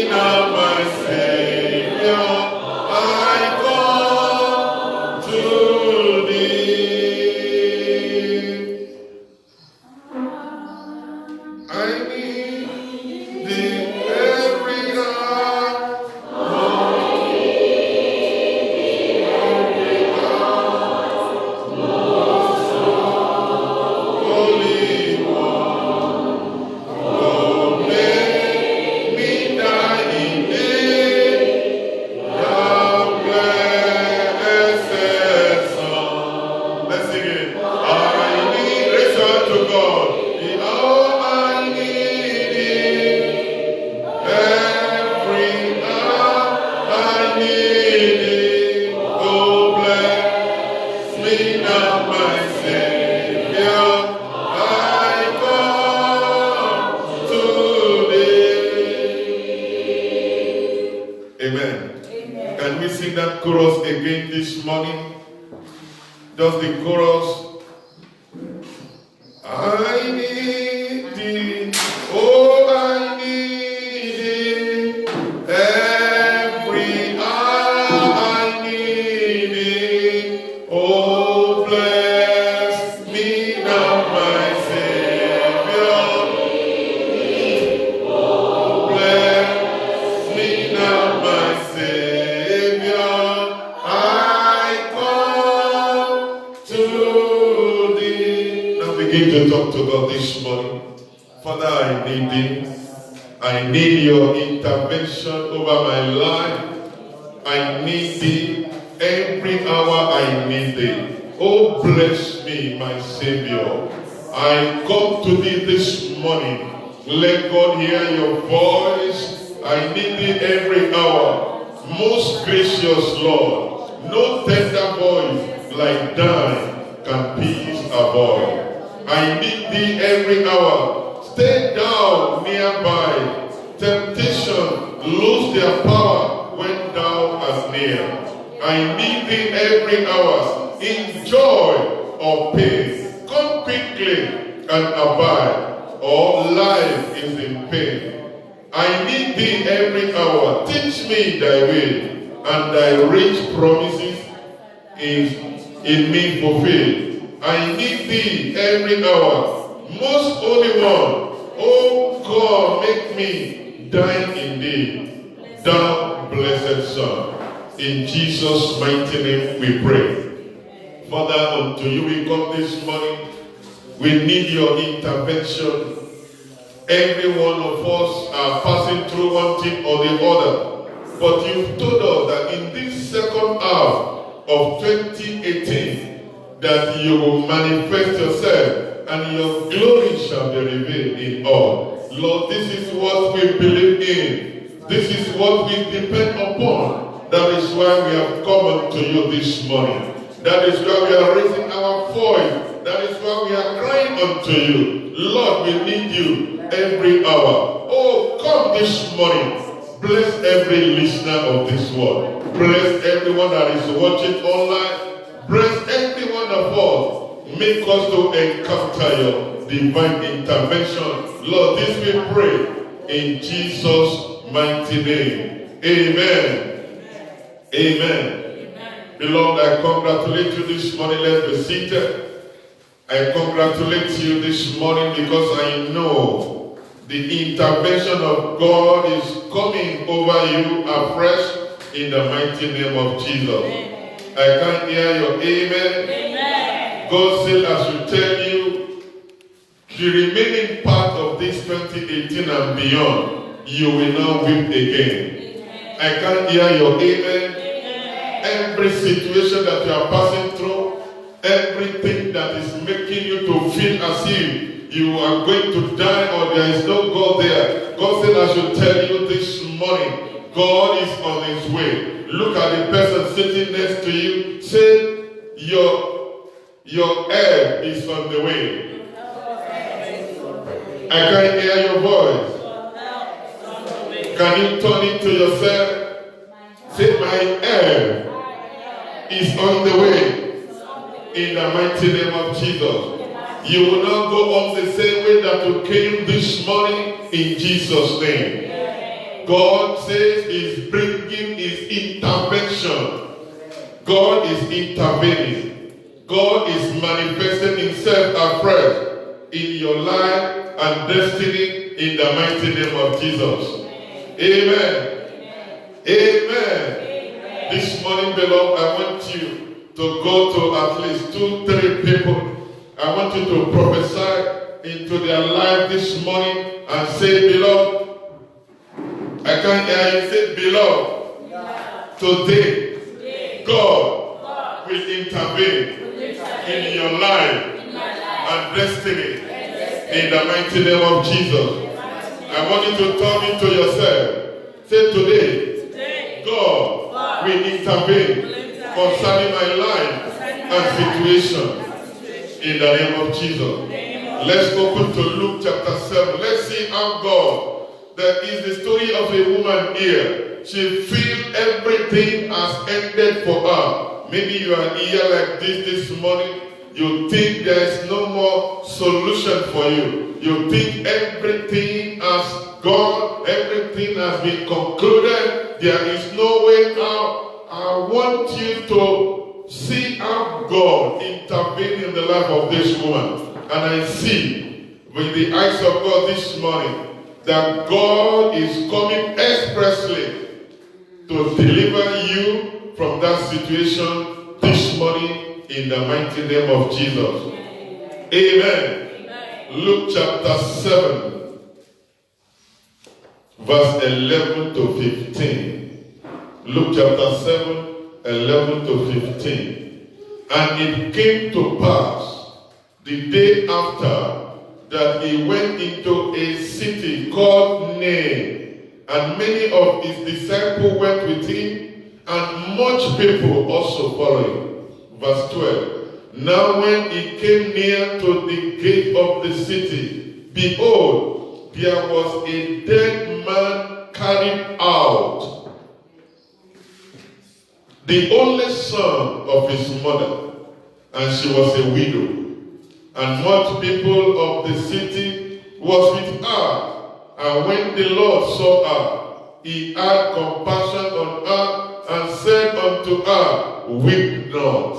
now my Savior, I come to thee. I need thee every hour. Holy One, oh, make me die in thee, thou blessed Son. Let's sing it. I need, raise your hand to God. Oh, I need thee. Every hour I need thee. Oh, bless me now, my Savior. I come to thee. Amen. Can we sing that chorus again this morning? Just the chorus. I need thee, oh, I need thee, every hour I need thee, oh, bless me now, my Savior, oh, bless me now, my Savior, I come to thee. Now begin to talk to God this morning. Father, I need thee. I need your intervention over my life. I need thee. Every hour I need thee. Oh, bless me, my Savior. I come to thee this morning. Let God hear your voice. I need thee every hour. Most gracious Lord, no tender voice like thine can peace avoid. I need thee every hour. Stay down nearby. Temptation lose their power when thou art near. I need thee every hour. In joy or pain, come quickly and abide, or life is in pain. I need thee every hour. Teach me thy way, and thy rich promises is in me fulfilled. I need thee every hour. Most Holy One, oh God, make me dine in thee, thou blessed Son. In Jesus' mighty name we pray. Father, unto you we come this morning. We need your intervention. Every one of us are passing through one thing or the other. But you've told us that in this second half of 2018, that you will manifest yourself and your glory shall be revealed in all. Lord, this is what we believe in. This is what we depend upon. That is why we have come unto you this morning. That is why we are raising our voice. That is why we are crying unto you. Lord, we need you every hour. Oh, come this morning. Bless every listener of this word. Bless everyone that is watching online. Bless every one of us. Make us to encounter your divine intervention. Lord, this we pray in Jesus' mighty name. Amen. Amen. Beloved, I congratulate you this morning. Let's be seated. I congratulate you this morning because I know the intervention of God is coming over you afresh in the mighty name of Jesus. I can't hear your amen. God said I should tell you the remaining part of this 2018 and beyond, you will not weep again. I can't hear your amen. Every situation that you are passing through, everything that is making you to feel as if you are going to die or there is no God there, God said I should tell you this morning, God is on his way. Look at the person sitting next to you. Say, your help is on the way. I can't hear your voice. Can you turn it to yourself? Say, my help is on the way. In the mighty name of Jesus. You will not go up the same way that you came this morning in Jesus' name. God says is bringing his intervention. God is intervening. God is manifesting himself afresh in your life and destiny in the mighty name of Jesus. Amen. Amen. This morning, beloved, I want you to go to at least 2-3 people. I want you to prophesy into their life this morning and say, beloved, I can't hear you say, beloved, today, God will intervene in your life and destiny in the mighty name of Jesus. I want you to turn into yourself. Say, today, God will intervene concerning my life and situation in the name of Jesus. Let's open to Luke chapter 7. Let's see how God, there is the story of a woman here. She feels everything has ended for her. Maybe you are here like this morning. You think there is no more solution for you. You think everything has gone, everything has been concluded. There is no way out. I want you to see how God intervened in the life of this woman. And I see with the eyes of God this morning that God is coming expressly to deliver you from that situation this morning in the mighty name of Jesus. Amen. Luke chapter 7, verse 11 to 15. Luke chapter 7, 11 to 15. And it came to pass the day after that he went into a city called Nain, and many of his disciples went with him, and much people also followed. Verse 12. Now when he came near to the gate of the city, behold, there was a dead man carried out, the only son of his mother, and she was a widow. And much people of the city was with her. And when the Lord saw her, he had compassion on her and said unto her, weep not.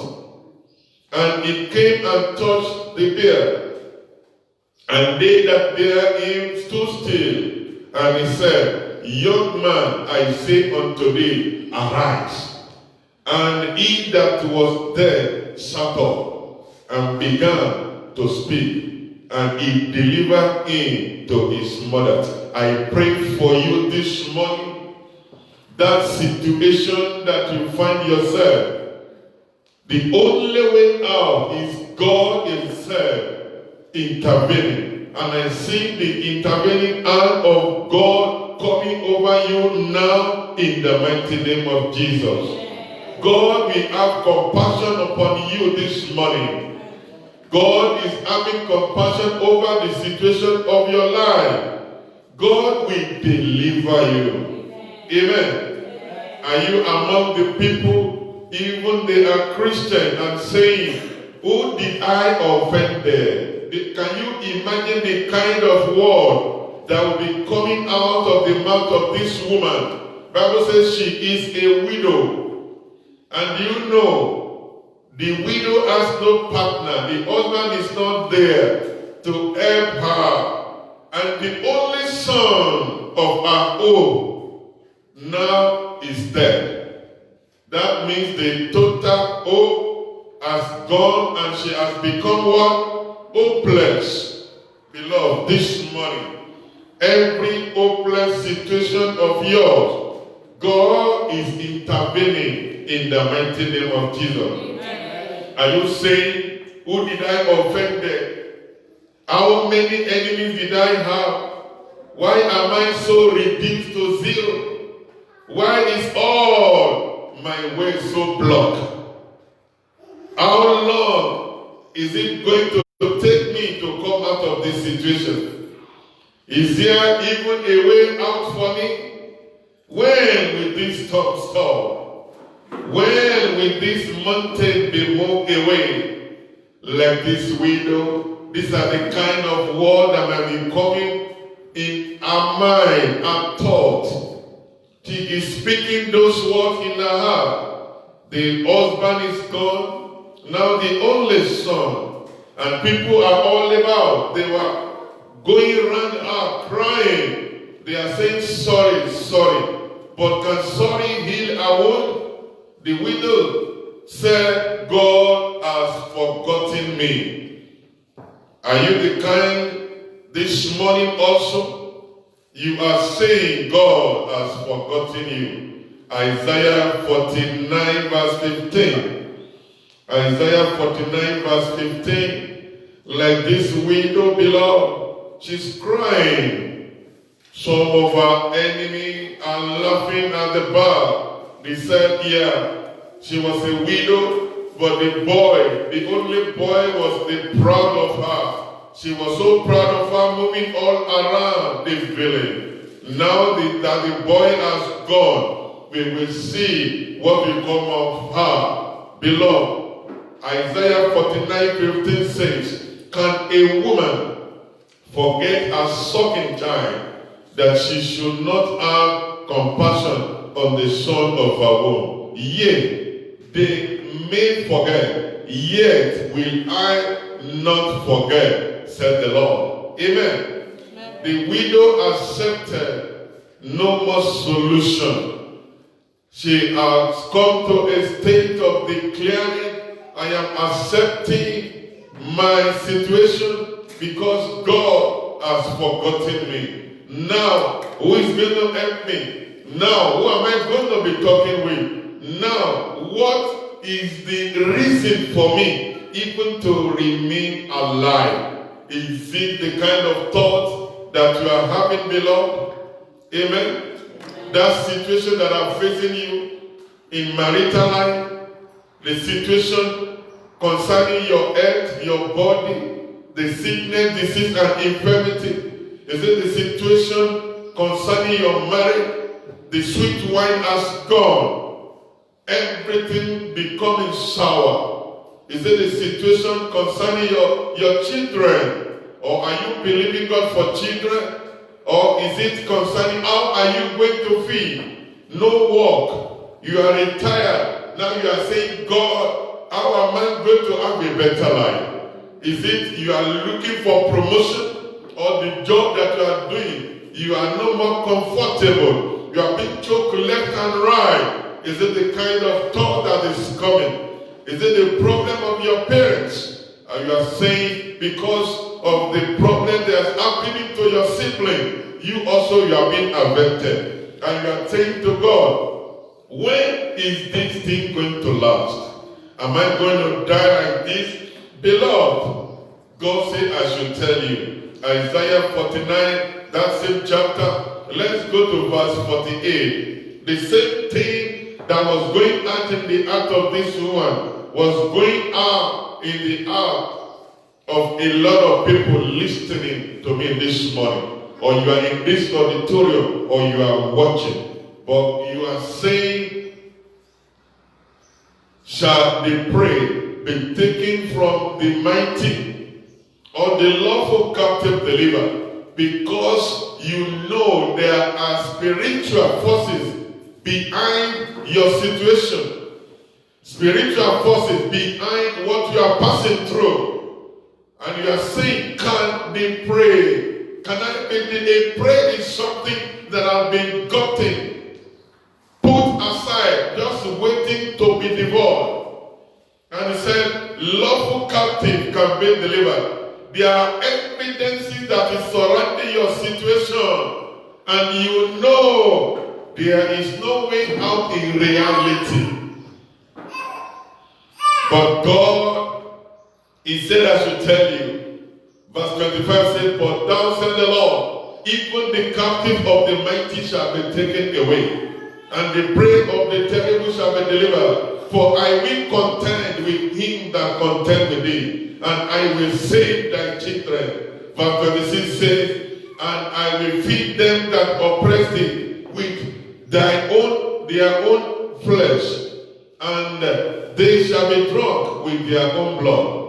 And he came and touched the bier. And they that bare him stood still. And he said, young man, I say unto thee, arise. And he that was dead sat up and began to speak, and he delivered him to his mother. I pray for you this morning, that situation that you find yourself, the only way out is God himself intervening. And I see the intervening hand of God coming over you now in the mighty name of Jesus. God will have compassion upon you this morning. God is having compassion over the situation of your life. God will deliver you. Amen. Are you among the people, even they are Christian, and saying, who did I offend there? Can you imagine the kind of word that will be coming out of the mouth of this woman? The Bible says she is a widow. And you know, the widow has no partner. The husband is not there to help her. And the only son of her own now is dead. That means the total hope has gone and she has become what? Hopeless. Beloved, this morning, every hopeless situation of yours, God is intervening in the mighty name of Jesus. Amen. Are you saying, who did I offend there? How many enemies did I have? Why am I so reduced to zero? Why is all my way so blocked? How long is it going to take me to come out of this situation? Is there even a way out for me? When will this storm stop? When will this mountain be moved away? Like this widow, these are the kind of words that might be coming in our mind and thought. She is speaking those words in her heart. The husband is gone, now the only son, and people are all about. They were going around her crying. They are saying, sorry, sorry. But can sorry heal a wound? The widow said, God has forgotten me. Are you the kind this morning also? You are saying God has forgotten you. Isaiah 49 verse 15. Isaiah 49 verse 15. Like this widow, beloved, she's crying. Some of our enemy are laughing at the bar. They said, yeah, she was a widow, but the only boy was proud of her. She was so proud of her, moving all around the village. Now that the boy has gone, we will see what will come of her. Beloved, Isaiah 49:15 says, can a woman forget her sucking child, that she should not have compassion on the son of her womb? Yea, they may forget, yet will I not forget, said the Lord. Amen. Amen. The widow accepted no more solution. She has come to a state of declaring, I am accepting my situation because God has forgotten me. Now, who is going to help me? Now, who am I going to be talking with? Now, what is the reason for me even to remain alive? Is it the kind of thought that you are having, beloved? Amen? That situation that I'm facing you in marital life, the situation concerning your health, your body, the sickness, disease, and infirmity. Is it the situation concerning your marriage? The sweet wine has gone. Everything becoming sour. Is it the situation concerning your children? Or are you believing God for children? Or is it concerning how are you going to feed? No work. You are retired. Now you are saying, God, how am I going to have a better life? Is it you are looking for promotion? Or the job that you are doing, you are no more comfortable. You are being choked left and right. Is it the kind of thought that is coming? Is it the problem of your parents? And you are saying because of the problem that is happening to your sibling, you are being affected. And you are saying to God, when is this thing going to last? Am I going to die like this? Beloved, God said I should tell you. Isaiah 49, that same chapter, let's go to verse 48. The same thing that was going out in the heart of this woman was going out in the heart of a lot of people listening to me this morning. Or you are in this auditorium, or you are watching. But you are saying, shall the prey be taken from the mighty, or the lawful captive delivered? Because you know there are spiritual forces behind your situation. Spiritual forces behind what you are passing through. And you are saying, can they pray? Can I be a prayer is something that has been gotten, put aside, just waiting to be devoured. And he said, lawful captive can be delivered. There are evidences that is surrounding your situation. And you know there is no way out in reality. But God, he said I should tell you. Verse 25 says, but thou said the Lord, even the captive of the mighty shall be taken away, and the prey of the terrible shall be delivered. For I will contend with him that contend with thee, and I will save thy children. Verse 26 says, and I will feed them that oppress thee with their own flesh, and they shall be drunk with their own blood,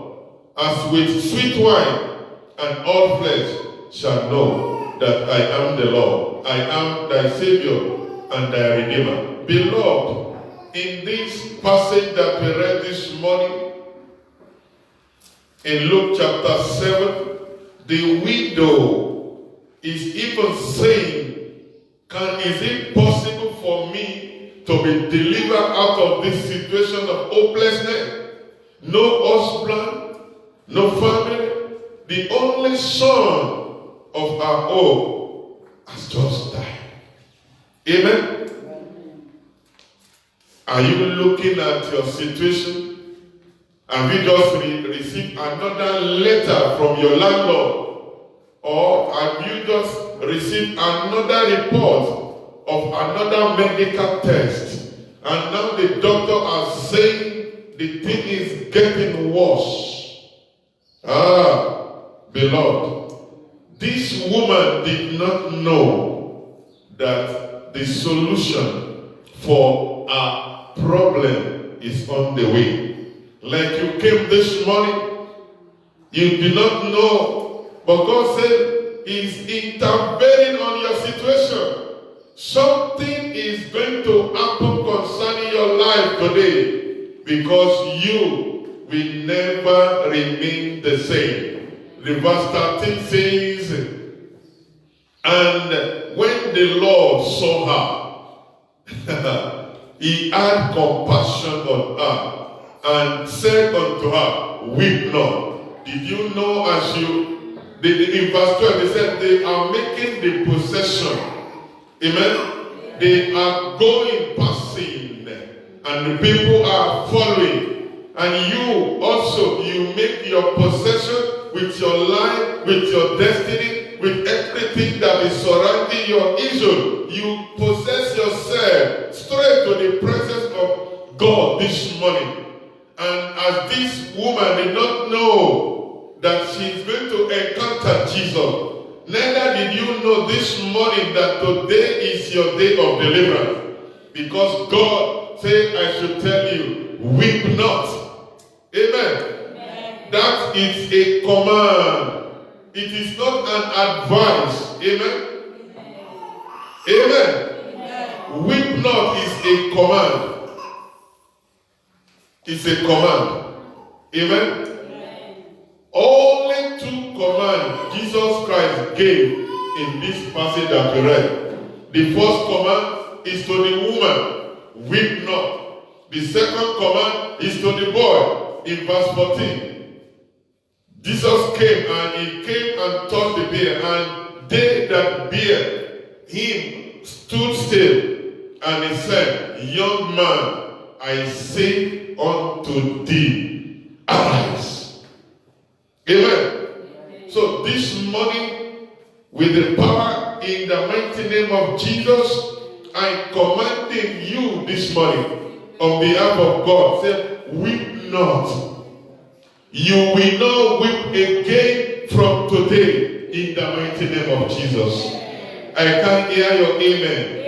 as with sweet wine, and all flesh shall know that I am the Lord. I am thy Savior, and thy Redeemer. Beloved, in this passage that we read this morning, in Luke chapter 7, the widow is even saying, is it possible for me to be delivered out of this situation of hopelessness? No husband, no family. The only son of our own has just died. Amen? Are you looking at your situation? Have you just received another letter from your landlord? Or have you just received another report of another medical test? And now the doctor is saying the thing is getting worse. Beloved, this woman did not know that the solution for our problem is on the way. Like you came this morning, you did not know, but God said He's intervening on your situation. Something is going to happen concerning your life today, because you will never remain the same. The verse 13 says, and when the Lord saw her, He had compassion on her, and said unto her, weep not. Did you know as you, in verse 12, they said they are making the possession. Amen? They are going, passing, and the people are following. And you also, you make your possession with your life, with your destiny, with everything that is surrounding your issue. You possess yourself straight to the presence of God this morning. And as this woman did not know that she's going to encounter Jesus, neither did you know this morning that today is your day of deliverance. Because God said, I should tell you, weep not. Amen. Amen. That is a command. It is not an advice. Amen. Amen. Amen. Weep not is a command. It's a command. Amen? Amen. Only two commands Jesus Christ gave in this passage that we read. The first command is to the woman, weep not. The second command is to the boy in verse 14. Jesus came and He came and touched the bier, and they that bear Him stood still, and He said, young man, I say unto thee, arise. Amen. So this morning, with the power in the mighty name of Jesus, I commanding you this morning on behalf of God, say, weep not. You will not weep again from today in the mighty name of Jesus. I can't hear your amen.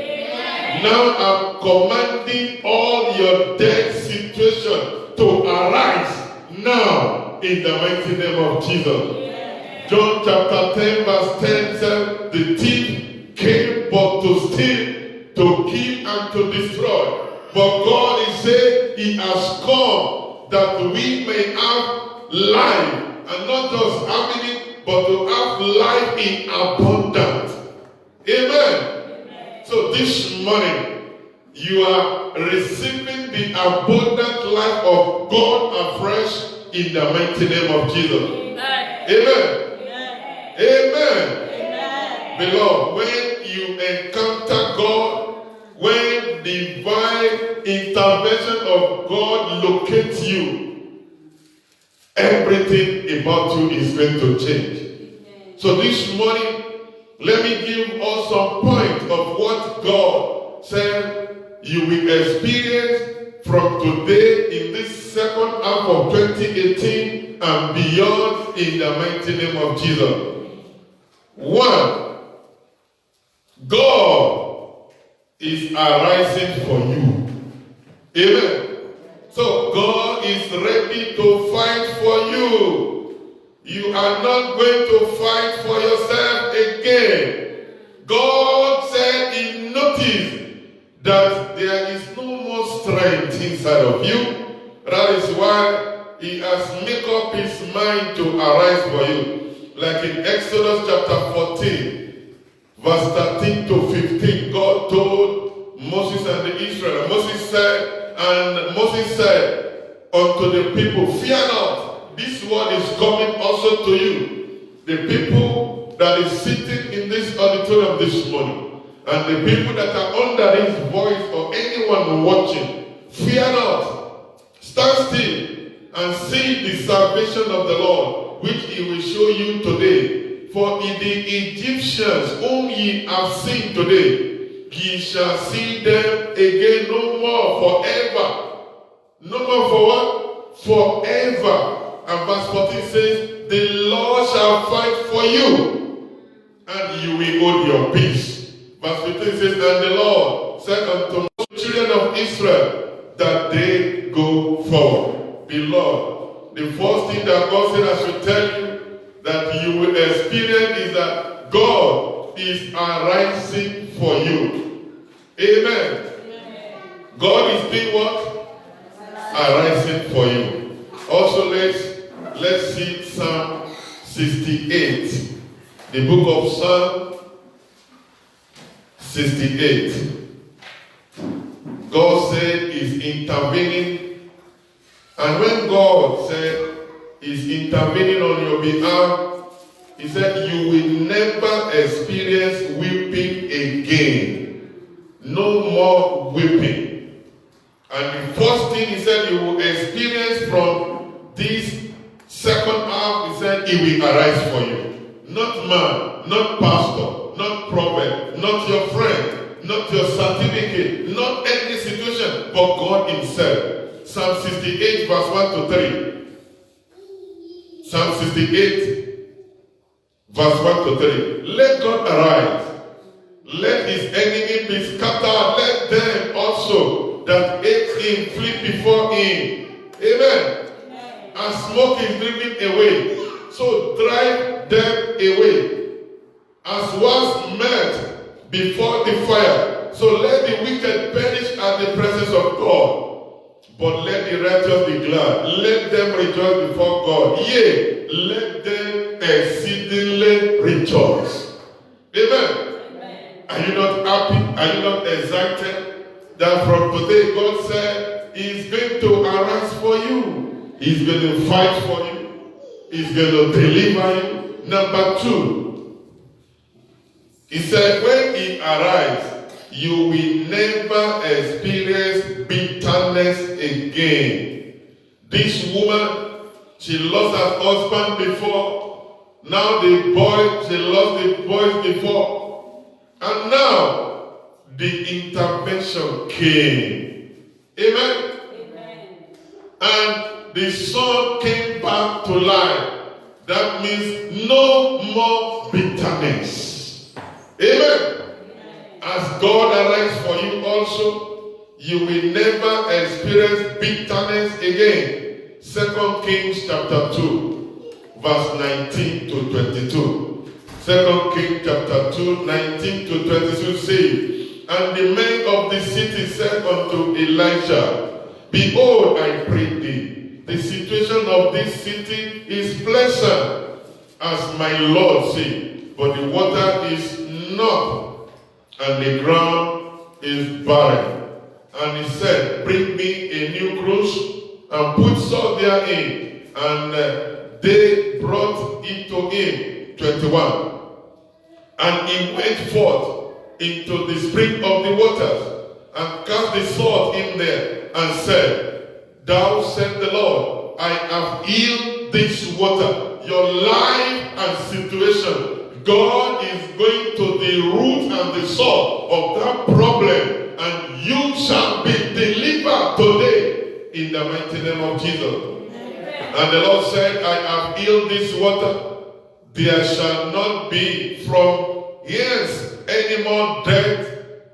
Now I'm commanding all your dead situation to arise now in the mighty name of Jesus. John chapter 10 verse 10 said, the thief came but to steal, to kill, and to destroy. But God is saying He has come that we may have life, and not just having it, but to have life in abundance. Amen. So this morning, you are receiving the abundant life of God afresh in the mighty name of Jesus. Amen. Amen. Amen. Amen. Beloved, when you encounter God, when divine intervention of God locates you, everything about you is going to change. Amen. So this morning, let me give us some point of what God said you will experience from today in this second half of 2018 and beyond in the mighty name of Jesus. 1. God is arising for you. Amen. So God is ready to fight for you. You are not going to fight for yourself again. God said He noticed that there is no more strength inside of you. That is why he has made up his mind to arise for you. Like in Exodus chapter 14, verse 13 to 15, God told Moses and the Israel. Moses said unto the people, fear not, this word is coming also to you. The people that is sitting in this auditorium this morning, and the people that are under his voice, or anyone watching, fear not, stand still and see the salvation of the Lord, which he will show you today. For in the Egyptians whom ye have seen today, ye shall see them again no more forever. No more for what? Forever. And verse 14 says, the Lord shall fight for you, and you will hold your peace. Verse 15 says, and the Lord said unto the children of Israel that they go forward. Beloved, the first thing that God said I should tell you that you will experience is that God is arising for you. Amen. God is doing what? Arising for you. Also, let's see Psalm 68. The book of Psalm 68. God said he's intervening. And when God said he's intervening on your behalf, he said you will never experience weeping again. No more weeping. And the first thing he said you will experience from this second half, he said he will arise for you. Not man, not pastor, not prophet, not your friend, not your certificate, not any situation, but God himself. Psalm 68 verse 1 to 3. Psalm 68 verse 1 to 3. Let God arise. Let his enemy be scattered. Let them also that hate him flee before him. Amen. And smoke is driven away. So drive them away. As was met before the fire. So let the wicked perish at the presence of God. But let the righteous be glad. Let them rejoice before God. Yea, let them exceedingly rejoice. Amen. Are you not happy? Are you not excited that from today God said he's going to arise for you? He's going to fight for you. He's going to deliver you. Number 2, he said when he arises, you will never experience bitterness again. This woman, she lost her husband before. Now she lost the boys before. And now the intervention came. Amen? And the son came back to life. That means no more bitterness. Amen? As God arises for you also, you will never experience bitterness again. 2 Kings chapter 2, verse 19 to 22. 2 Kings chapter 2, 19 to 22 say, and the men of the city said unto Elisha, behold, I pray thee, the situation of this city is pleasant, as my Lord said, but the water is not, and the ground is barren. And he said, bring me a new cruse, and put salt therein. And they brought it to him. 21. And he went forth into the spring of the waters, and cast the salt in there, and said, thou said the Lord, I have healed this water. Your life and situation, God is going to the root and the source of that problem, and you shall be delivered today in the mighty name of Jesus. Amen. And the Lord said, I have healed this water. There shall not be from hence any more death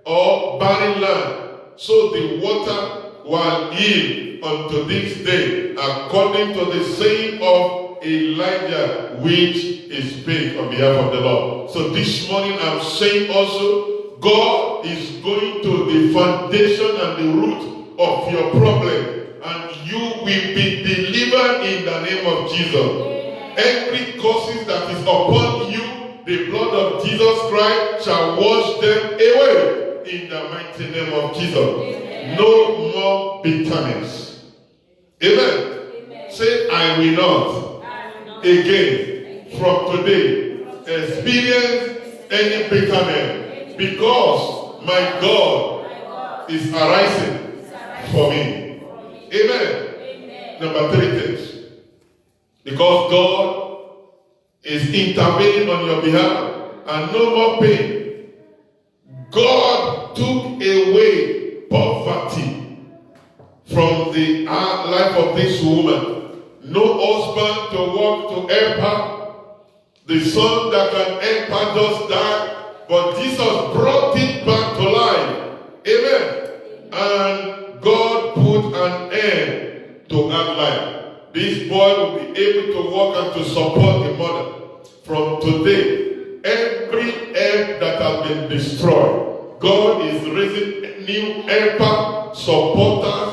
or barren land. So the water will heal unto this day, according to the saying of Elijah, which is paid on behalf of the Lord. So this morning I'm saying also, God is going to the foundation and the root of your problem, and you will be delivered in the name of Jesus. Every curses that is upon you, the blood of Jesus Christ shall wash them away in the mighty name of Jesus. No more bitterness. Amen. Say, I will not again from today experience any bitterness, because my God is arising for me. Amen. Number 3 things. Because God is intervening on your behalf, and no more pain. God took away poverty from the life of this woman. No husband to work to help her. The son that can help her just died, but Jesus brought it back to life. Amen. And God put an end to her life. This boy will be able to work and to support the mother. From today, every help that has been destroyed, God is raising new helpers, supporters,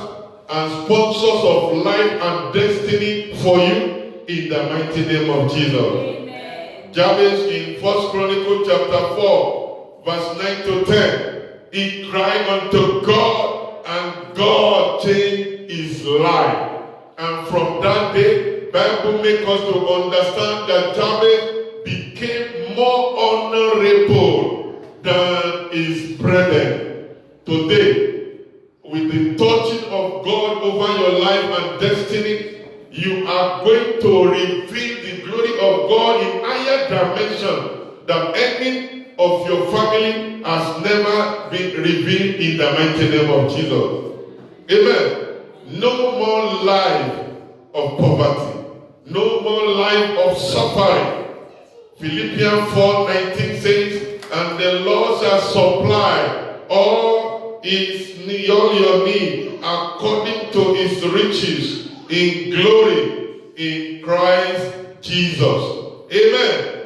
and sponsors of life and destiny for you in the mighty name of Jesus. Amen. Jabez in 1 Chronicles chapter 4, verse 9 to 10, he cried unto God, and God changed his life. And from that day, Bible makes us to understand that Jabez became more honorable than his brethren. Today, with the touching of God over your life and destiny, you are going to reveal the glory of God in higher dimension than any of your family has never been revealed in the mighty name of Jesus. Amen. No more life of poverty. No more life of suffering. Philippians 4:19 says, and the Lord shall supply all your need according to his riches in glory in Christ Jesus. Amen.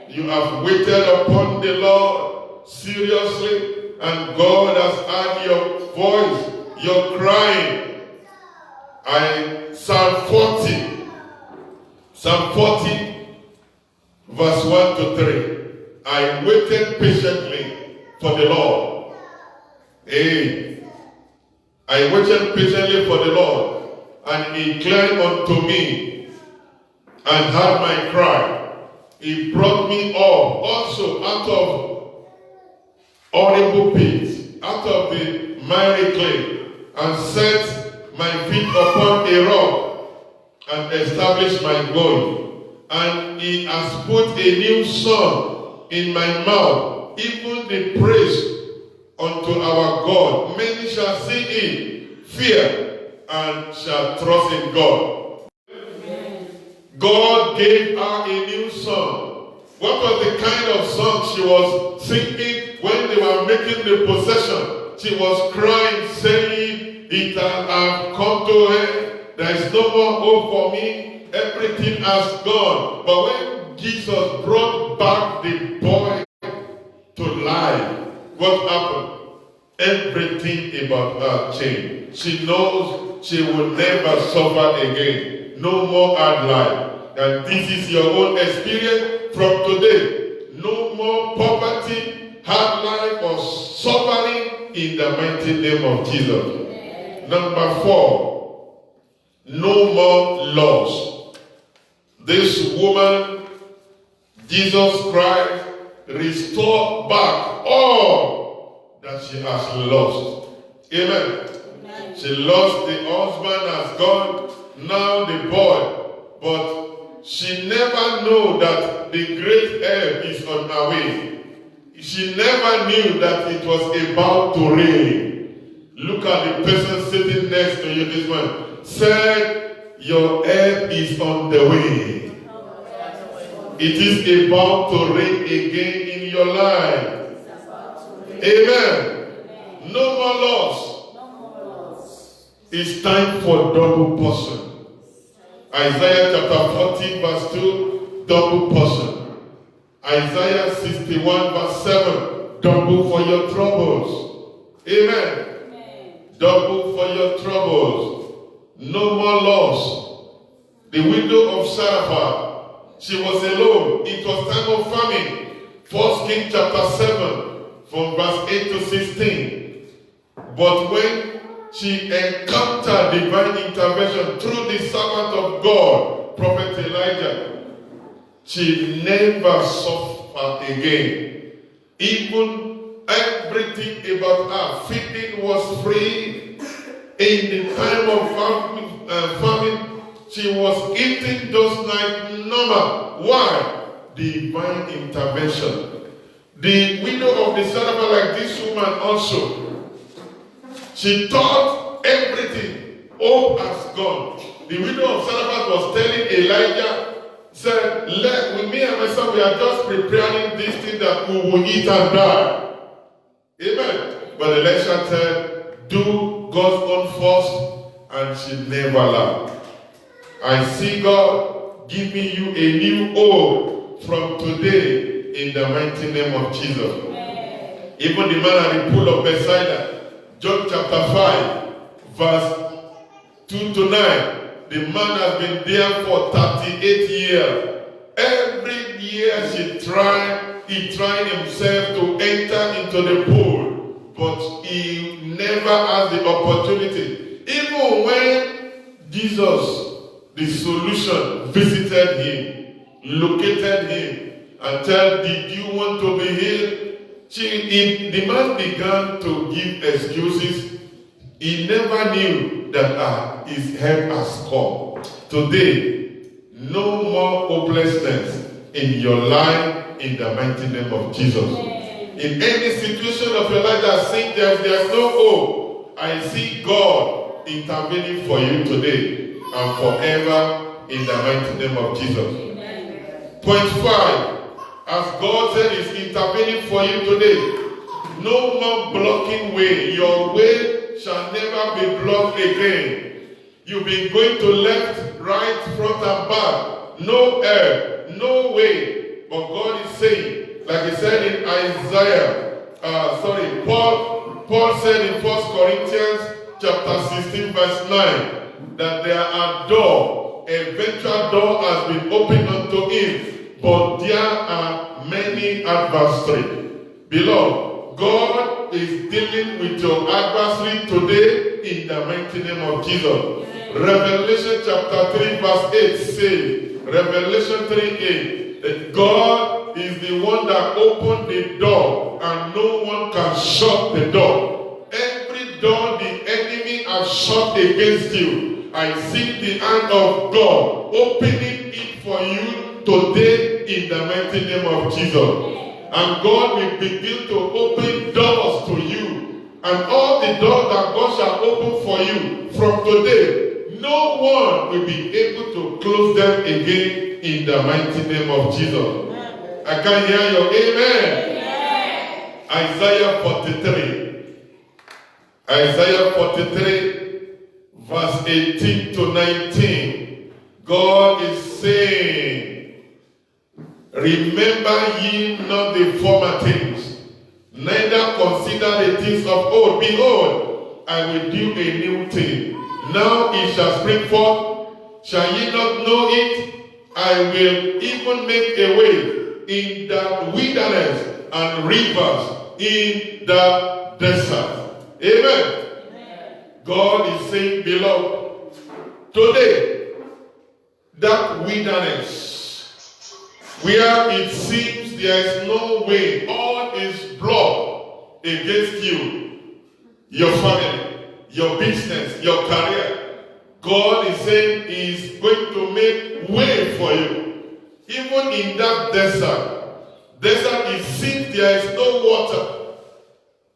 You have waited upon the Lord seriously, and God has heard your voice, your crying. Psalm 40, verse 1 to 3. I waited patiently for the Lord. Hey, I waited patiently for the Lord, and he inclined unto me and heard my cry. He brought me up also out of horrible pits, out of the miry clay, and set my feet upon a rock, and established my going. And he has put a new song in my mouth, even the praise unto our God. Many shall see it, fear, and shall trust in God. Amen. God gave her a new song. What was the kind of song she was singing when they were making the possession? She was crying, saying, it has come to end. There is no more hope for me. Everything has gone. But when Jesus brought back the boy to life, what happened? Everything about her changed. She knows she will never suffer again. No more hard life. And this is your own experience from today. No more poverty, hard life, or suffering in the mighty name of Jesus. Number 4, no more loss. This woman, Jesus Christ, restored back all that she has lost. Amen. Amen. She lost the husband, has gone, now the boy. But she never knew that the great help is on her way. She never knew that it was about to rain. Look at the person sitting next to you this morning. Said, your help is on the way. It is about to rain again in your life. Amen. No more loss. It's time for double portion. Isaiah chapter 14 verse 2, double portion. Isaiah 61 verse 7, double for your troubles. Amen. Double for your troubles. No more loss. The widow of Zarephath, she was alone. It was time of famine. 1 Kings chapter 7, from verse 8 to 16. But when she encountered divine intervention through the servant of God, Prophet Elijah, she never suffered again. Even everything about her, feeding was free. In the time of famine, she was eating just like normal. Why? Divine intervention. The widow of the Zarephath, like this woman also, she thought everything, hope has gone. The widow of Zarephath was telling Elijah, said, with me and myself, we are just preparing this thing that we will eat and die. Amen. But Elisha said, do God's own first, and she never laughed. I see God giving you a new hope from today in the mighty name of Jesus. Even the man at the pool of Bethsaida, John chapter 5, verse 2 to 9. The man has been there for 38 years. Every year he tried himself to enter into the pool, but he never had the opportunity. Even when Jesus, the solution, visited him, located him, and said, did you want to be healed? The man began to give excuses. He never knew that his help has come. Today, no more hopelessness in your life in the mighty name of Jesus. In any situation of your life that seems there's no hope, I see God intervening for you today and forever in the mighty name of Jesus. Point 5. As God said, is intervening for you today. No more blocking way. Your way shall never be blocked again. You've been going to left, right, front, and back. No air, no way. But God is saying, like he said in Paul said in 1 Corinthians chapter 16, verse 9, that there are doors, eventual door has been opened unto him, but there are many adversaries. Beloved, God is dealing with your adversary today in the mighty name of Jesus. Revelation chapter 3 verse 8 says, Revelation 3:8, that God is the one that opened the door and no one can shut the door. Every door the enemy has shut against you, I see the hand of God opening it for you today in the mighty name of Jesus. And God will begin to open doors to you. And all the doors that God shall open for you from today, no one will be able to close them again in the mighty name of Jesus. I can hear you. Amen. Isaiah 43. Isaiah 43, verse 18 to 19. God is saying, remember ye not the former things, neither consider the things of old. Behold, I will do a new thing. Now it shall spring forth. Shall ye not know it? I will even make a way in the wilderness and rivers in the desert. Amen. God is saying, beloved, today, that wilderness, where it seems there is no way, all is blocked against you, your family, your business, your career. God is saying He is going to make way for you. Even in that desert, it seems there is no water.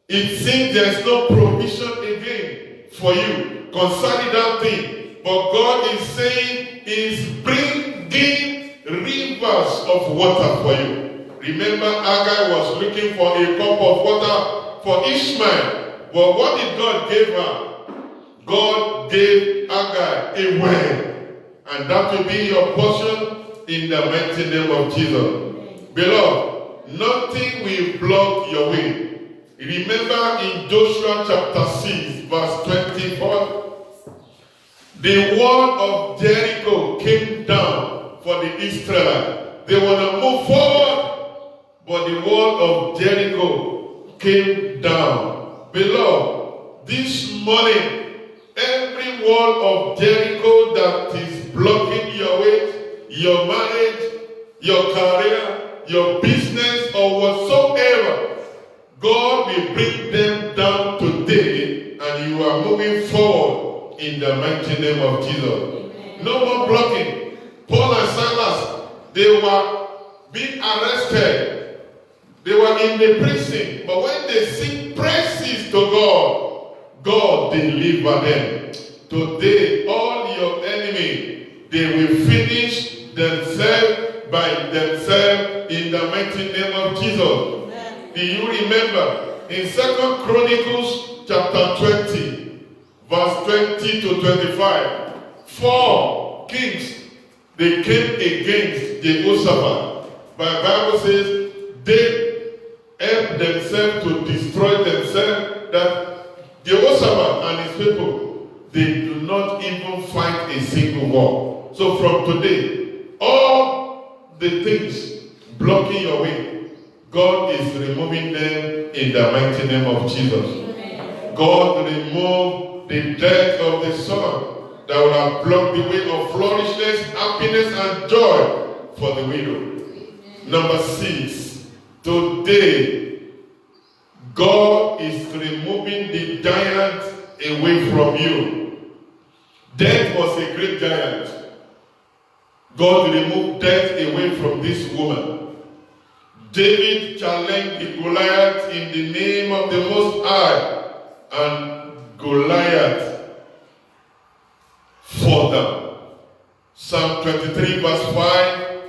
It seems there is no provision again for you concerning that thing. But God is saying He is bringing rivers of water for you. Remember, Agar was looking for a cup of water for Ishmael. But what did God give her? God gave Agar a well. And that will be your portion in the mighty name of Jesus. Beloved, nothing will block your way. Remember in Joshua chapter 6, verse 24, the wall of Jericho came down for the Israelites. They want to move forward, but the wall of Jericho came down. Beloved, this morning, every wall of Jericho that is blocking your way, your marriage, your career, your business, or whatsoever, God will bring them down today, and you are moving forward in the mighty name of Jesus. Amen. No more blocking. Paul and Silas, they were being arrested. They were in the prison, but when they sing praises to God, God delivered them. Today, all your enemies, they will finish themselves by themselves in the mighty name of Jesus. Amen. Do you remember in 2 Chronicles chapter 20, verse 20 to 25, 4 kings, they came against Jehoshaphat. But the Bible says they helped themselves to destroy themselves, that Jehoshaphat and his people, they do not even fight a single war. So from today, all the things blocking your way, God is removing them in the mighty name of Jesus. Amen. God remove the death of the son that would have blocked the way of flourishness, happiness, and joy for the widow. Amen. Number 6, today, God is removing the giant away from you. Death was a great giant. God removed death away from this woman. David challenged the Goliath in the name of the Most High, and Goliath fought down. Psalm 23 verse 5,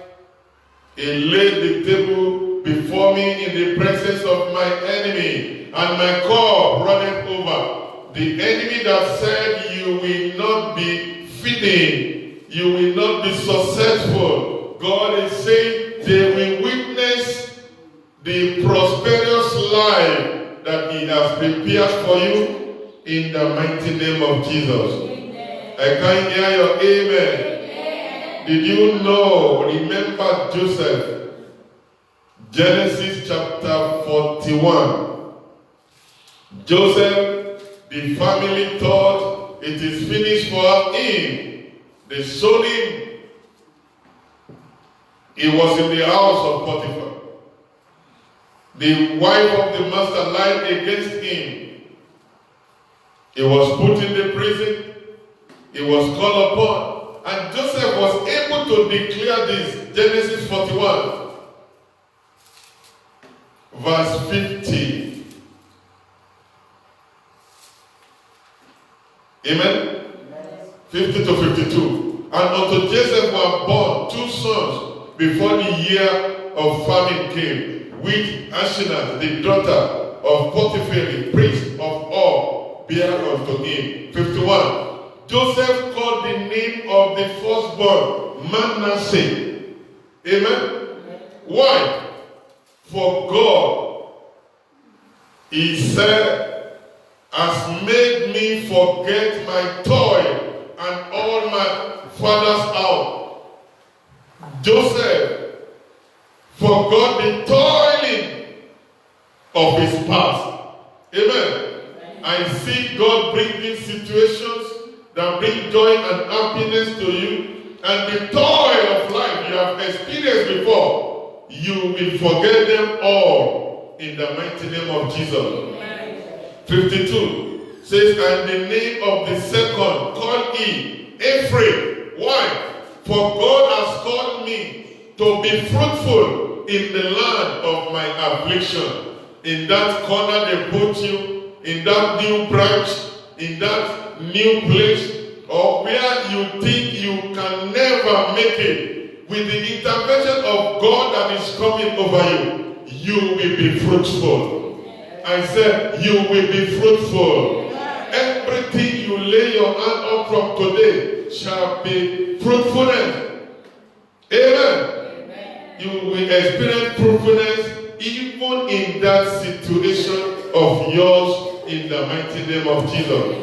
He laid the table before me in the presence of my enemy, and my cup runneth over. The enemy that said you will not be feeding, you will not be successful, God is saying they will witness the prosperous life that He has prepared for you in the mighty name of Jesus. Amen. I can't hear your amen. Amen. Did you know, remember Joseph, Genesis chapter 41. Joseph, the family thought it is finished for him. They sold him. He was in the house of Potiphar. The wife of the master lied against him. He was put in the prison. He was called upon. And Joseph was able to declare this. Genesis 41, verse 50. Amen? 50 to 52. And unto Joseph were born 2 sons before the year of famine came, which Asenath, the daughter of Potiphar, priest of all, bare unto him. 51. Joseph called the name of the firstborn Manasseh. Amen? Why? For God, He said, has made me forget my toil and all my father's house. Joseph forgot the toiling of his past. Amen. I see God bringing situations that bring joy and happiness to you, and the toil of life you have experienced before, you will forget them all in the mighty name of Jesus. 52 says, and the name of the second called he Ephraim. Why? For God has called me to be fruitful in the land of my affliction. In that corner they put you, in that new branch, in that new place, or where you think you can never make it, with the intervention of God that is coming over you, you will be fruitful. I said, you will be fruitful. Everything you lay your hand on from today shall be fruitfulness. Amen. You will experience fruitfulness even in that situation of yours, in the mighty name of Jesus.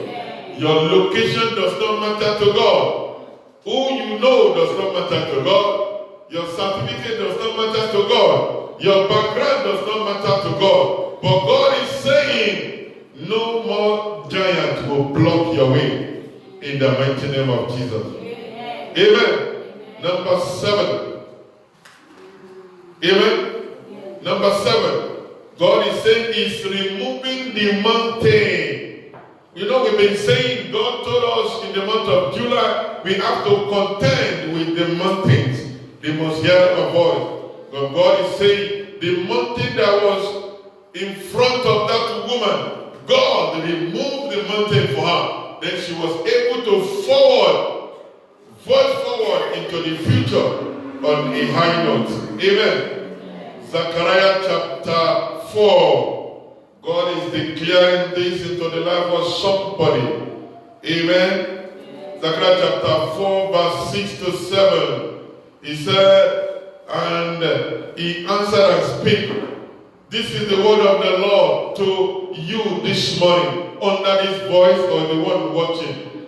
Your location does not matter to God. Who you know does not matter to God. Your certificate does not matter to God. Your background does not matter to God. But God is saying, no more giant will block your way in the mighty name of Jesus. Amen. Number 7. Amen. Number 7. God is saying He's removing the mountain. You know, we've been saying, God told us in the month of July, we have to contend with the mountains. They must hear our voice. But God is saying, the mountain that was in front of that woman, God removed the mountain for her. Then she was able to vote forward into the future on a high note. Amen. Zechariah chapter 4. God is declaring this into the life of somebody. Amen. Zechariah chapter 4 verse 6 to 7. He said, and he answered and spake. This is the word of the Lord to you this morning, under this voice or the one watching.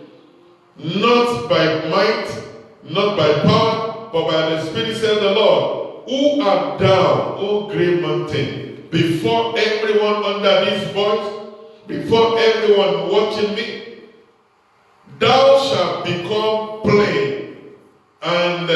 Not by might, not by power, but by the Spirit, said the Lord. Who art thou, O great mountain? Before everyone under this voice, before everyone watching me, thou shalt become plain, and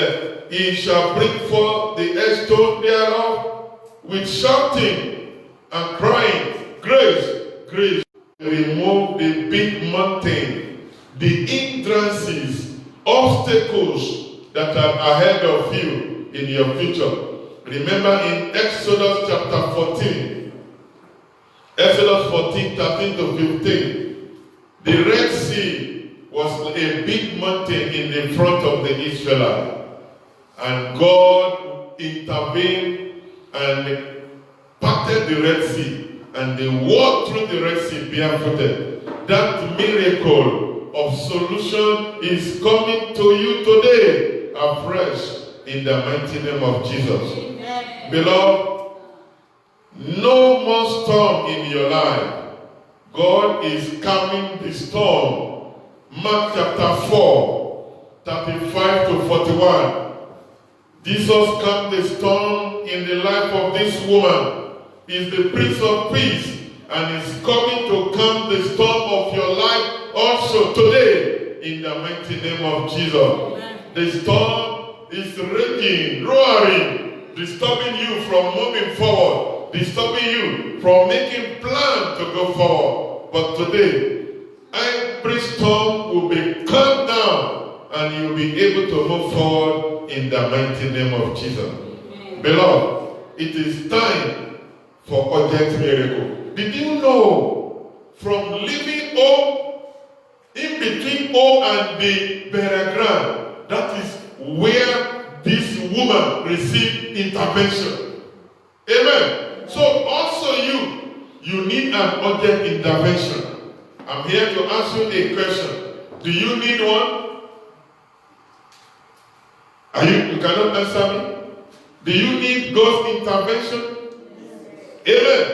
he shall bring forth the headstone thereof with shouting and crying, grace, grace. Remove the big mountain, the hindrances, obstacles that are ahead of you in your future. Remember in Exodus chapter 14, Exodus 14, 13 to 15, the Red Sea was a big mountain in the front of the Israelites. And God intervened and parted the Red Sea, and they walked through the Red Sea barefooted. That miracle of solution is coming to you today afresh in the mighty name of Jesus. Amen. Beloved, no more storm in your life. God is calming the storm. Mark chapter 4, 35 to 41. Jesus calmed the storm in the life of this woman. He is the Prince of Peace, and is coming to calm the storm of your life also today in the mighty name of Jesus. Amen. The storm is raging, roaring, disturbing you from moving forward, disturbing you from making plans to go forward. But today, every storm will be calmed down, and you'll be able to move forward in the mighty name of Jesus. Amen. Beloved, it is time for urgent miracle. Did you know from leaving home, in between home and the burial ground, that is where this woman received intervention? Amen. So also you need an urgent intervention. I'm here to ask you a question. Do you need one? You cannot answer me? Do you need God's intervention? Amen.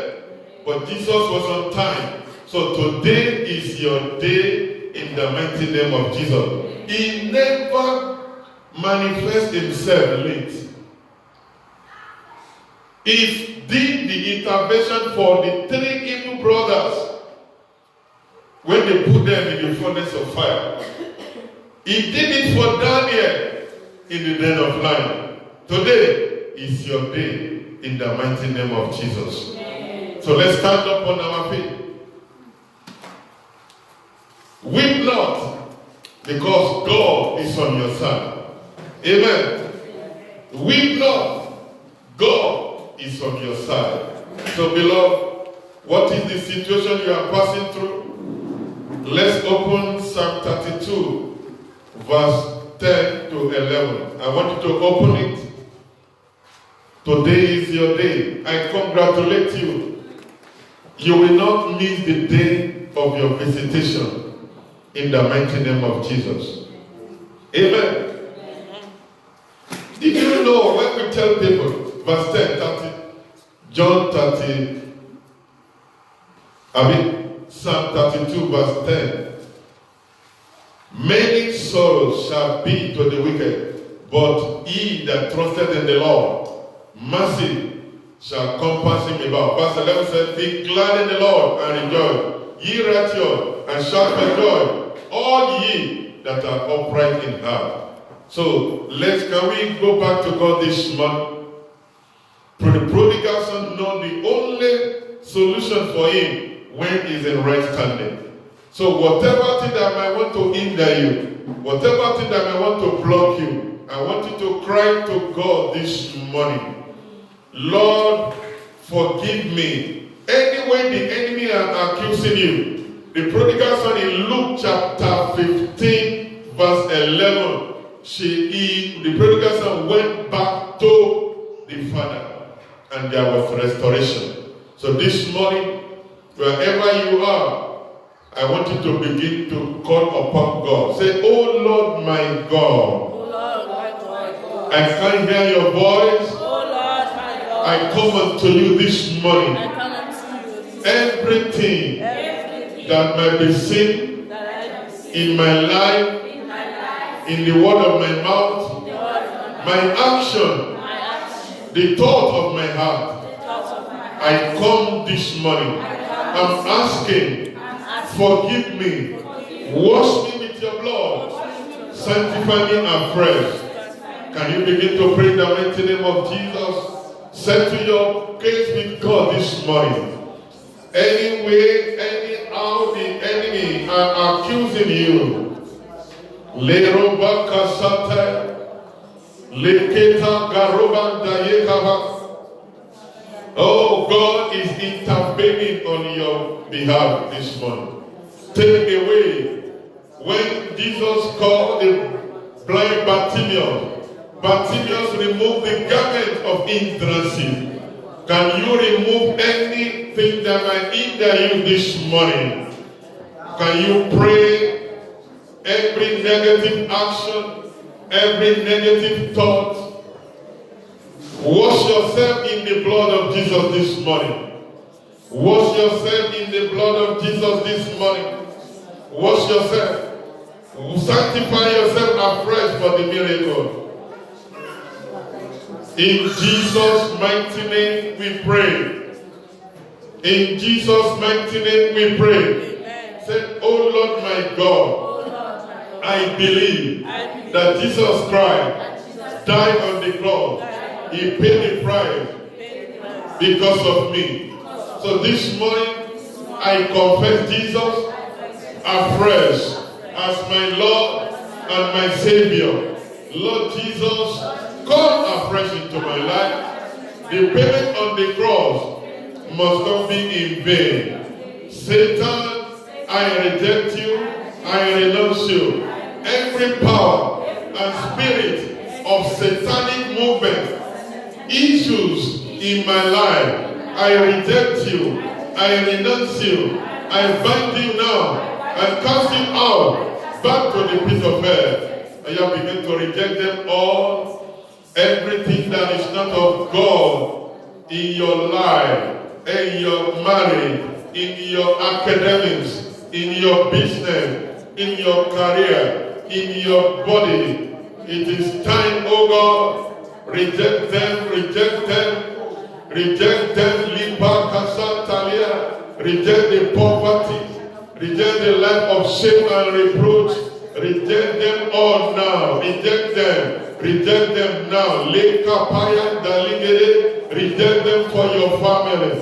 But Jesus was on time. So today is your day in the mighty name of Jesus. He never manifests himself late. He did the intervention for the 3 Hebrew brothers when they put them in the furnace of fire. He did it for Daniel in the den of lions. Today is your day in the mighty name of Jesus. Amen. So let's stand up on our feet. Weep not, because God is on your side. Amen. Weep not, God is on your side. So beloved, what is the situation you are passing through? Let's open Psalm 32, verse 10 to 11. I want you to open it. Today is your day. I congratulate you. You will not miss the day of your visitation in the mighty name of Jesus. Amen. Did you know when we tell people, verse 10, 30, John 30, Psalm 32 verse 10. Many sorrows shall be to the wicked, but he that trusted in the Lord, mercy shall compass him about. Verse 11 says, be glad in the Lord and rejoice. Ye righteous, and shout for joy, all ye that are upright in heart. So, can we go back to God this morning? For the prodigal son, know the only solution for him when he's in right standing. So whatever thing that might want to hinder you, whatever thing that might want to block you, I want you to cry to God this morning. Lord, forgive me. Any way the enemy are accusing you. The prodigal son in Luke chapter 15 verse 11. The prodigal son went back to the father. And there was restoration. So this morning, wherever you are, I want you to begin to call upon God. Say, oh Lord my God. Oh Lord my God. I can't hear your voice. Oh Lord my God. I come unto you this morning. I come unto you this morning. Everything that might be seen in my life, in the word of my mouth, my action, the thought of my heart, I come this morning. I'm asking, forgive me, wash me with your blood, sanctify me afresh. Can you begin to pray in the mighty name of Jesus? Settle your case with God this morning. Any way, anyhow the enemy are accusing you. Leroba kasata, leketa garoba dayekava. Oh, God is intervening on your behalf this morning. Take away. When Jesus called the blind Bartimaeus, Bartimaeus removed the garment of hindrance. Can you remove anything that might hinder you this morning? Can you pray every negative action, every negative thought? Wash yourself in the blood of Jesus this morning. Wash yourself in the blood of Jesus this morning. Wash yourself. Sanctify yourself afresh for the miracle. In Jesus' mighty name we pray. In Jesus' mighty name we pray. Amen. Say, oh Lord my God, I believe that Jesus Christ died on the cross. He paid the price because of me. So this morning, I confess Jesus afresh as my Lord and my Savior. Lord Jesus, come afresh into my life. The payment on the cross must not be in vain. Satan, I reject you. I renounce you. Every power and spirit of satanic movement, issues in my life, I reject you, I renounce you, I bind you now, and cast you out, back to the pit of hell. And you begin to reject them all, everything that is not of God in your life, in your marriage, in your academics, in your business, in your career, in your body. It is time, oh God. Reject them, reject them, reject them, reject the poverty, reject the life of shame and reproach, reject them all now, reject them now, reject them for your family,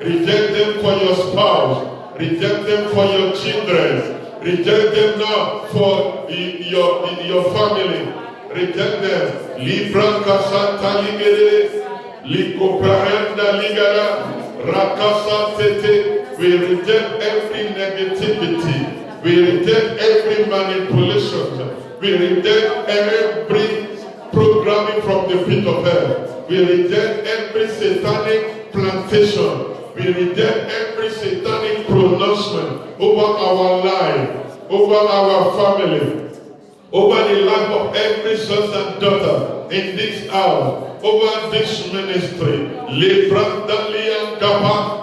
reject them for your spouse, reject them for your children, reject them now for your family. Reject them. Libra kasanta ligere, likoparanda ligara, rakasa tete. We reject every negativity. We reject every manipulation. We reject every programming from the pit of hell. We reject every satanic plantation. We reject every satanic pronouncement over our life, over our family. over the life of every son and daughter in this house, over this ministry.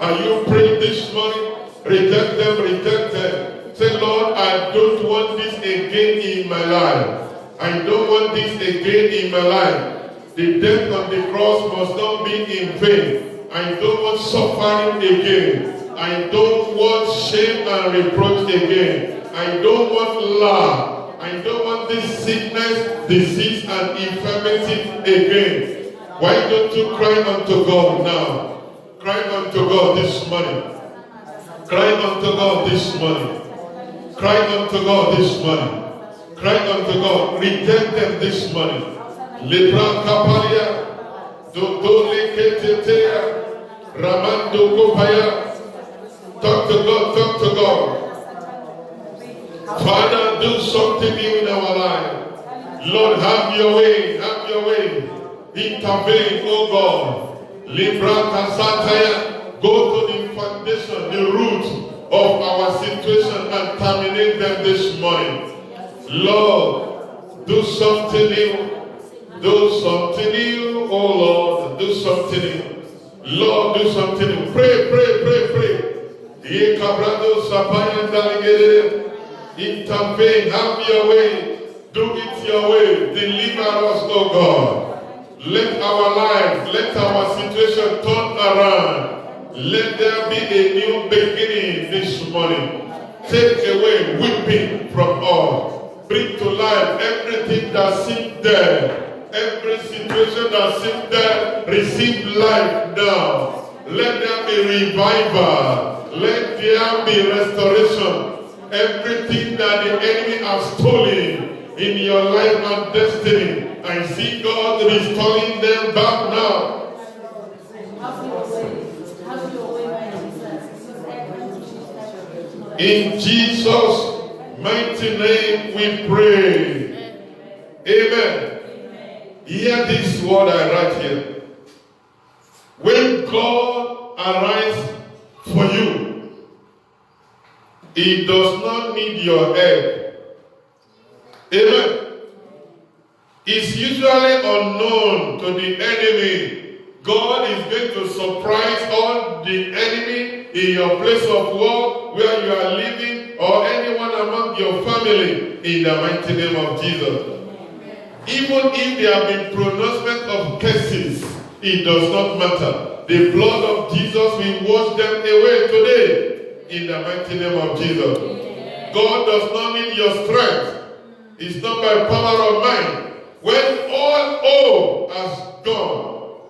Are you praying this morning? Reject them, reject them. Say, Lord, I don't want this again in my life. I don't want this again in my life. The death on the cross must not be in vain. I don't want suffering again. I don't want shame and reproach again. I don't want lack. I don't want this sickness, disease, and infirmity again. Why don't you cry unto God now? Cry unto God this morning. Cry unto God this morning. Cry unto God this morning. Cry unto God. Reject them this morning. Lebra kapalia, dodole ketetea, ramando kopaya. Talk to God. Talk to God. Father, do something new in our life. Lord, have your way. Have your way. Intervene, oh God. Libra kasataya. Go to the foundation, the root of our situation and terminate them this morning. Lord, do something new. Do something new, oh Lord. Do something new. Lord, do something new. Pray, pray, pray, pray. Intervene, have your way. Do it your way. Deliver us, oh God. Let our life, let our situation turn around. Let there be a new beginning this morning. Take away weeping from us. Bring to life everything that seemed dead. Every situation that seemed dead, receive life now. Let there be revival. Let there be restoration. Everything that the enemy has stolen in your life and destiny, I see God restoring them back now. In Jesus' mighty name we pray. Amen. Hear this word I write here. When God arises for you, He does not need your help. Amen. It's usually unknown to the enemy. God is going to surprise all the enemy in your place of work, where you are living, or anyone among your family, in the mighty name of Jesus. Even if there have been pronouncement of curses, it does not matter. The blood of Jesus will wash them away today, in the mighty name of Jesus. God does not need your strength. It's not by power of mind. When all hope has gone,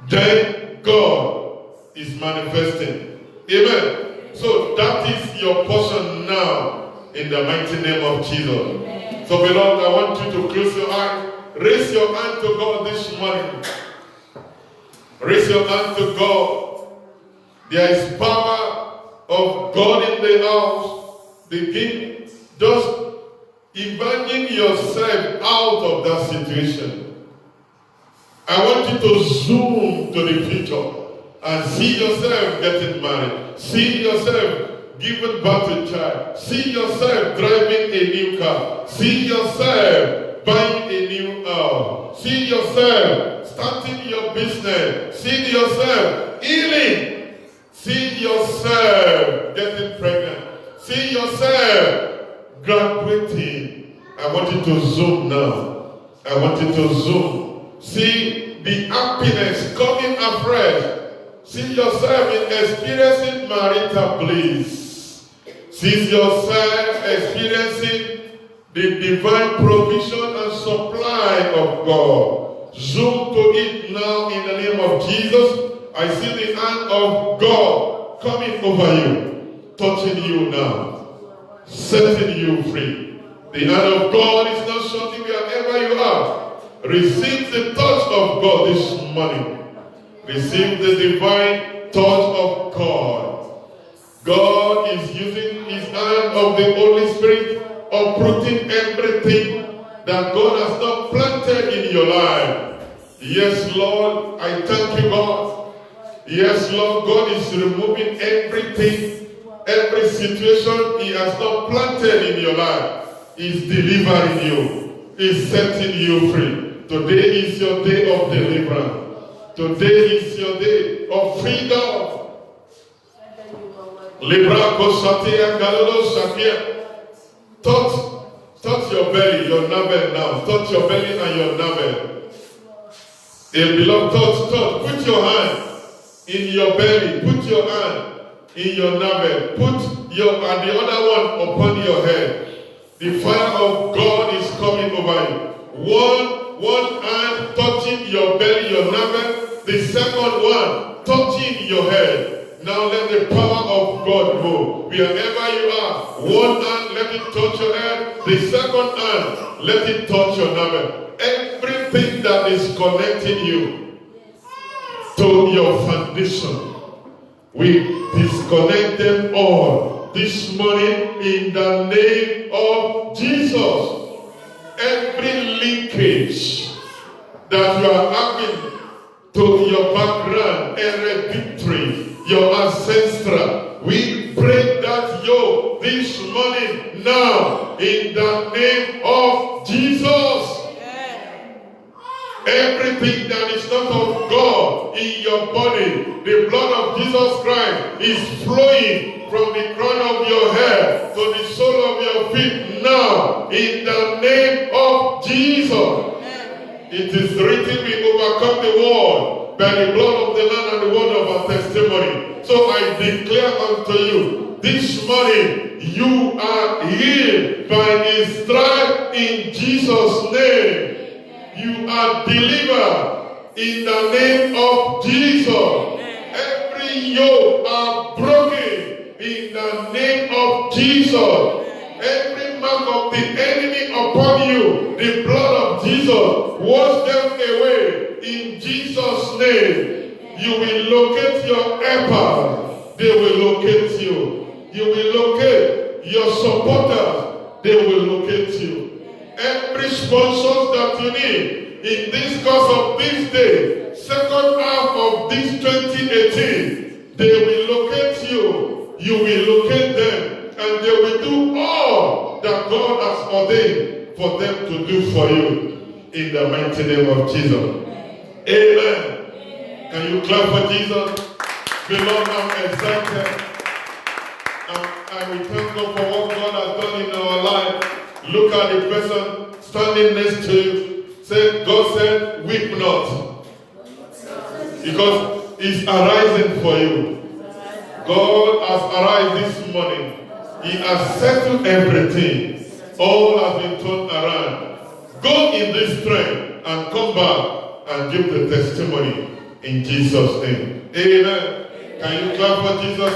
then God is manifesting. Amen. So that is your portion now, in the mighty name of Jesus. So beloved, I want you to close your eyes. Raise your hand to God this morning. Raise your hand to God. There is power of God in the house. Begin just imagine yourself out of that situation. I want you to zoom to the future and see yourself getting married. See yourself giving birth to a child. See yourself driving a new car. See yourself buying a new house. See yourself starting your business. See yourself healing. See yourself getting pregnant. See yourself graduating. I want you to zoom now. I want you to zoom. See the happiness coming afresh. See yourself in experiencing marital bliss. See yourself experiencing the divine provision and supply of God. Zoom to it now in the name of Jesus. I see the hand of God coming over you, touching you now, setting you free. The hand of God is not something wherever you are. Receive the touch of God this morning. Receive the divine touch of God. God is using His hand of the Holy Spirit, uprooting everything that God has not planted in your life. Yes, Lord, I thank you, God. Yes, Lord, God is removing everything, every situation He has not planted in your life. is delivering you, is setting you free. Today is your day of deliverance. Today is your day of freedom. Libra Kosatia Galolo Sakia. Touch your belly, your navel now. Touch your belly and your navel. Beloved, touch. Put your hand in your belly. Put your hand in your navel. Put your and the other one upon your head. The fire of God is coming over you. One hand touching your belly, your navel. The second one touching your head. Now let the power of God move. Wherever you are, one hand let it touch your head. The second hand let it touch your navel. Everything that is connecting you to your foundation, we disconnect them all this morning in the name of Jesus. Every linkage that you are having to your background, hereditary, your ancestral, we break that yoke this morning now in the name of Jesus. Everything that is not of God in your body, the blood of Jesus Christ is flowing from the crown of your head to the sole of your feet now in the name of Jesus. It is written, we overcome the world by the blood of the Lamb and the word of our testimony. So I declare unto you, this morning, you are healed by His stripe in Jesus' name. You are delivered in the name of Jesus. Every yoke are broken in the name of Jesus. Every mark of the enemy upon you, the blood of Jesus, wash them away in Jesus' name. You will locate your helper. They will locate you. You will locate your supporters. They will locate you. Every sponsor that you need in this course of this day, second half of this 2018, they will locate you. You will locate them. And they will do all that God has ordained for them to do for you. In the mighty name of Jesus. Amen. Can you clap for Jesus? Beloved, I'm excited. And we thank God for what God has done in our life. Look at the person standing next to you. Say, God said, weep not. Because He's arising for you. God has arisen this morning. He has settled everything. All has been turned around. Go in this strength and come back and give the testimony in Jesus' name. Amen. Can you clap for Jesus?